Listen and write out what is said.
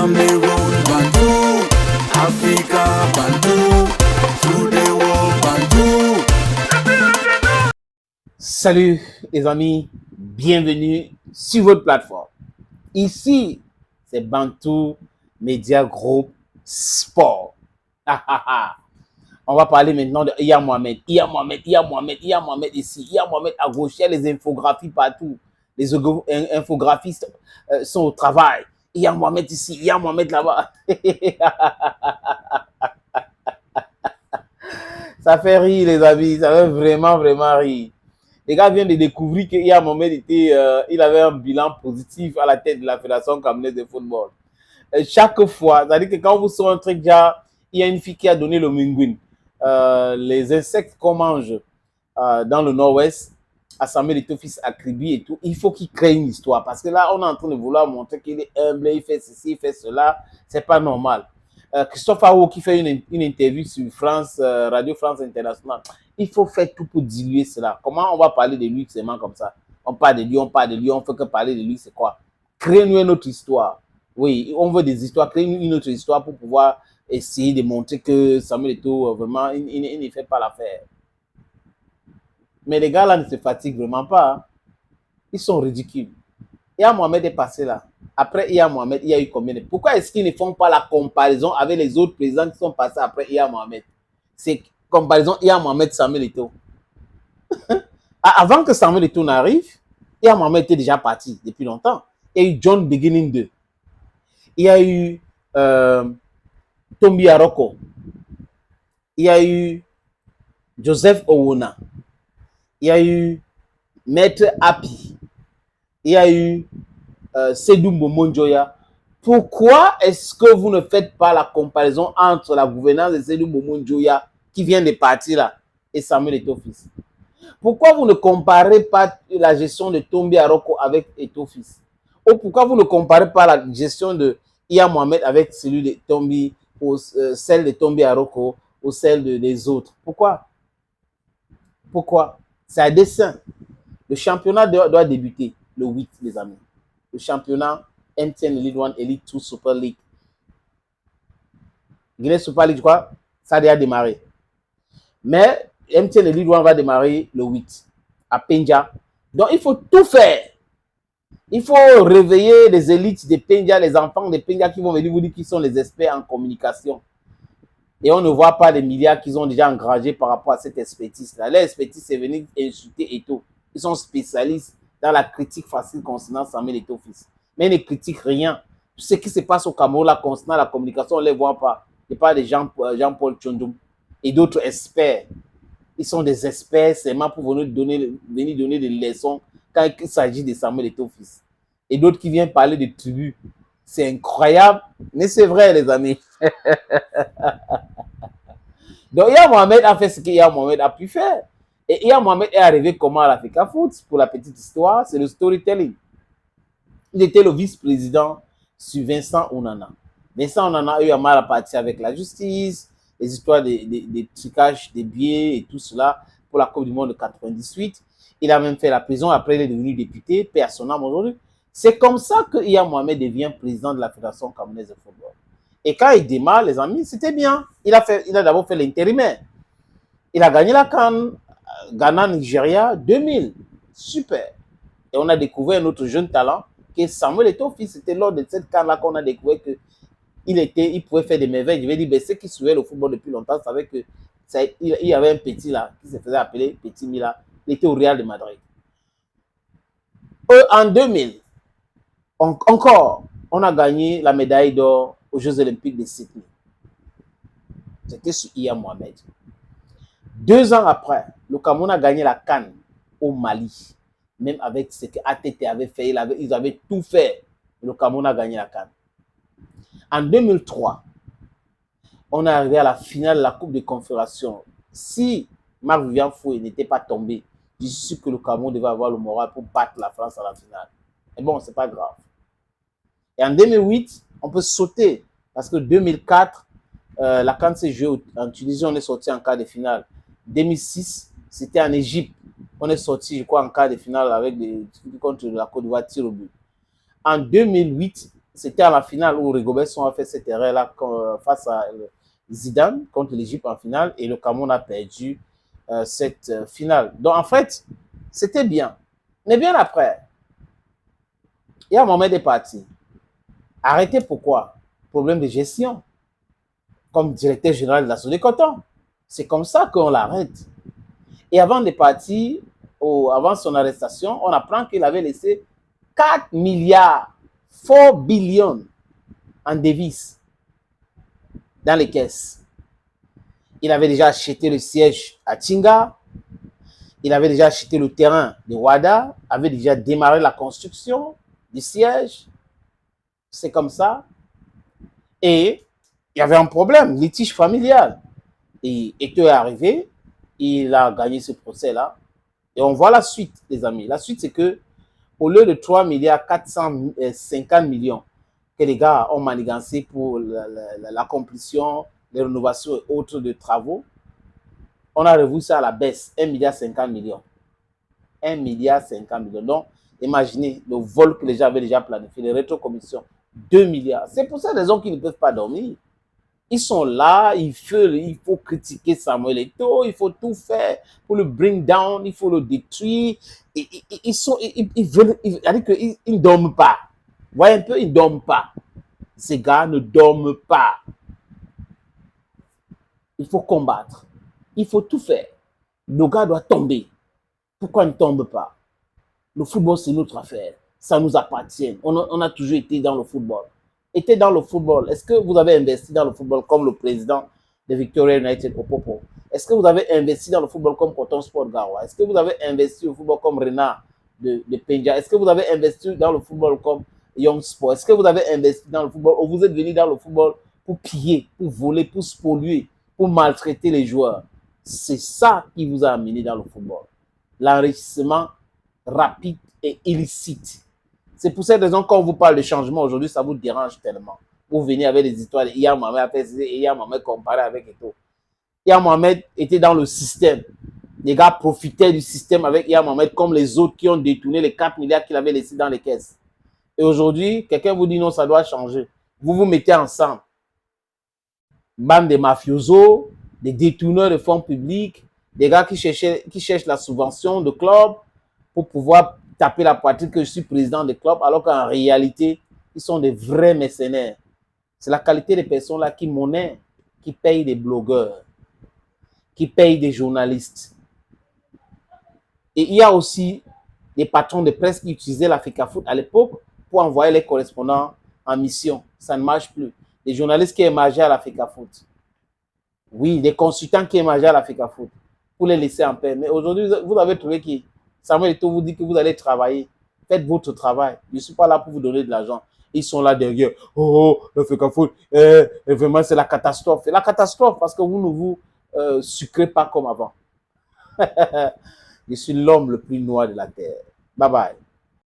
Cameroon, Bantou, Africa, Bantou, through the world, Bantou. Salut les amis, bienvenue sur votre plateforme. Ici, c'est Bantou Media Group Sport. On va parler maintenant de Iya Mohamed. Iya Mohamed ici. Iya Mohamed à gauche, il y a les infographies partout. Les infographistes sont au travail. Iya Mohamed ici, Iya Mohamed là-bas. Ça fait rire les amis, ça fait vraiment rire. Les gars viennent de découvrir qu'Ia Mohamed il avait un bilan positif à la tête de la Fédération camerounaise de football. Chaque fois, c'est-à-dire que quand vous sort un truc, il y a une fille qui a donné le minguin. Les insectes qu'on mange dans le nord-ouest, à Samuel Eto'o-Fils, à Kribi et tout, il faut qu'il crée une histoire. Parce que là, on est en train de vouloir montrer qu'il est humble, il fait ceci, il fait cela. C'est pas normal. Christophe Awo qui fait une interview sur France, Radio France Internationale. Il faut faire tout pour diluer cela. Comment on va parler de lui seulement comme ça? On parle de lui, on fait que parler de lui, c'est quoi? Créez-nous une autre histoire. Oui, on veut des histoires, créer une autre histoire pour pouvoir essayer de montrer que Samuel Eto'o, vraiment, il ne fait pas l'affaire. Mais les gars là ne se fatiguent vraiment pas. Hein. Ils sont ridicules. Iya Mohamed est passé là. Après Iya Mohamed, il y a eu combien de... Pourquoi est-ce qu'ils ne font pas la comparaison avec les autres présidents qui sont passés après Iya Mohamed? C'est comparaison Iya Mohamed, Samuel Eto'o. Avant que Samuel Eto'o n'arrive, Iya Mohamed était déjà parti depuis longtemps. Il y a eu John Beginning 2. Il y a eu Tombi Aroko. Il y a eu Joseph Owona. Il y a eu Maître Api. Il y a eu Sédou Momonjoya. Pourquoi est-ce que vous ne faites pas la comparaison entre la gouvernance de Sédou Momonjoya qui vient de partir là et Samuel Eto'o-Fils? Pourquoi vous ne comparez pas la gestion de Tombi Aroko avec Eto'o-Fils? Ou pourquoi vous ne comparez pas la gestion de Iya Mohamed avec celui de Tombi, ou celle de Tombi Aroko, ou celle des autres? Pourquoi? C'est à dessein. Le championnat doit débuter le 8, les amis. Le championnat MTN Elite 1, Elite 2, Super League. Guinée Super League, je crois, ça a déjà démarré. Mais MTN Elite 1 va démarrer le 8 à Penja. Donc, il faut tout faire. Il faut réveiller les élites de Penja, les enfants de Penja qui vont venir vous dire qu'ils sont les experts en communication. Et on ne voit pas les milliards qu'ils ont déjà engrangés par rapport à cette expertise-là. L'expertise, c'est venir insulter Eto'o. Ils sont spécialistes dans la critique facile concernant Samuel Eto'o-Fils. Mais ils ne critiquent rien. Tout ce qui se passe au Cameroun là, concernant la communication, on ne les voit pas. Il n'y a pas de Jean-Paul Tchondoum et d'autres experts. Ils sont des experts seulement pour venir donner des leçons quand il s'agit de Samuel Eto'o-Fils. Et d'autres qui viennent parler de tribus. C'est incroyable, mais c'est vrai, les amis. Donc, Iya Mohamed a fait ce qu'Iya Mohamed a pu faire. Et Iya Mohamed est arrivé comment à l'Africa Foot? Pour la petite histoire, c'est le storytelling. Il était le vice-président sur Vincent Onana. Vincent Onana a eu mal à partir avec la justice, les histoires des trucages des billets et tout cela pour la Coupe du Monde de 98. Il a même fait la prison, après il est devenu député, paix à son âme aujourd'hui. C'est comme ça que Iya Mohamed devient président de la Fédération camerounaise de football. Et quand il démarre, les amis, c'était bien. Il a d'abord fait l'intérimaire. Il a gagné la CAN, Ghana-Nigeria 2000. Super. Et on a découvert un autre jeune talent, qui est Samuel Eto'o-Fils. C'était lors de cette CAN-là qu'on a découvert qu'il pouvait faire des merveilles. Je vais dire, ceux qui suivaient le football depuis longtemps savaient qu'il y avait un petit là, qui se faisait appeler Petit Mila. Il était au Real de Madrid. En 2000, encore, on a gagné la médaille d'or aux Jeux Olympiques de Sydney. C'était sur Iya Mohamed. 2 ans après, le Cameroun a gagné la CAN au Mali. Même avec ce que ATT avait fait, ils avaient tout fait. Le Cameroun a gagné la CAN. En 2003, on est arrivé à la finale de la Coupe de Confédération. Si Marc-Vivian Foé n'était pas tombé, je suis sûr que le Cameroun devait avoir le moral pour battre la France à la finale. Mais bon, c'est pas grave. Et en 2008, on peut sauter. Parce que 2004, la CAN s'est jouée en Tunisie, on est sorti en quart de finale. 2006, c'était en Égypte. On est sorti, je crois, en quart de finale contre la Côte d'Ivoire, tir au but. En 2008, C'était à la finale où Rigobert Song a fait cette erreur-là face à Zidane contre l'Égypte en finale et le Cameroun a perdu cette finale. Donc en fait, c'était bien. Mais bien après, il y a un moment des partis. Arrêtez pourquoi? Problème de gestion. Comme directeur général de la Société Coton. C'est comme ça qu'on l'arrête. Et avant de partir, avant son arrestation, on apprend qu'il avait laissé 4 milliards, 4 billions en devises dans les caisses. Il avait déjà acheté le siège à Tinga, il avait déjà acheté le terrain de Ouada, avait déjà démarré la construction du siège. C'est comme ça. Et il y avait un problème, litige familial. Et Eto'o est arrivé, il a gagné ce procès-là. Et on voit la suite, les amis. La suite, c'est que au lieu de 3 milliards 450 millions que les gars ont manigancé pour la complétion, les rénovations et autres de travaux, on a revu ça à la baisse, 1 milliard 50 millions. 1 milliard 50 millions. Donc, imaginez le vol que les gens avaient déjà planifié, les rétrocommissions, 2 milliards. C'est pour cette raison qu'ils ne peuvent pas dormir. Ils sont là, il faut critiquer Samuel Eto'o, il faut tout faire pour le bring down, il faut le détruire. Ils veulent, ils ne dorment pas. Vous voyez un peu, ils ne dorment pas. Ces gars ne dorment pas. Il faut combattre. Il faut tout faire. Le gars doit tomber. Pourquoi il ne tombe pas? Le football, c'est notre affaire. Ça nous appartient. On a toujours été dans le football. Était dans le football. Est-ce que vous avez investi dans le football comme le président de Victoria United Opopo? Est-ce que vous avez investi dans le football comme Coton Sport Garoua? Est-ce que vous avez investi au football comme Renard de Penja? Est-ce que vous avez investi dans le football comme Young Sport? Est-ce que vous avez investi dans le football ou vous êtes venu dans le football pour piller, pour voler, pour spolier, pour maltraiter les joueurs? C'est ça qui vous a amené dans le football. L'enrichissement rapide et illicite. C'est pour cette raison quand on vous parle de changement aujourd'hui, ça vous dérange tellement. Vous venez avec des histoires. Hier, Mohamed a fait hier, Mohamed comparé avec Eto'o. Hier, Mohamed était dans le système. Les gars profitaient du système avec Hier Mohamed comme les autres qui ont détourné les 4 milliards qu'il avait laissés dans les caisses. Et aujourd'hui, quelqu'un vous dit non, ça doit changer. Vous vous mettez ensemble. Bande de mafiosos, des détourneurs de fonds publics, des gars qui cherchent la subvention de club pour pouvoir taper la poitrine que je suis président de club, alors qu'en réalité, ils sont des vrais mercenaires. C'est la qualité des personnes là qui monnaient, qui payent des blogueurs, qui payent des journalistes. Et il y a aussi des patrons de presse qui utilisaient l'Africafoot à l'époque pour envoyer les correspondants en mission. Ça ne marche plus. Les journalistes qui émergeaient à l'Africafoot. Oui, des consultants qui émergeaient à l'Africafoot pour les laisser en paix. Mais aujourd'hui, vous avez trouvé qui? Samuel Eto'o vous dit que vous allez travailler. Faites votre travail. Je ne suis pas là pour vous donner de l'argent. Ils sont là derrière. Oh, l'Africafoot, vraiment, c'est la catastrophe. C'est la catastrophe parce que vous ne vous sucrez pas comme avant. Je suis l'homme le plus noir de la terre. Bye bye.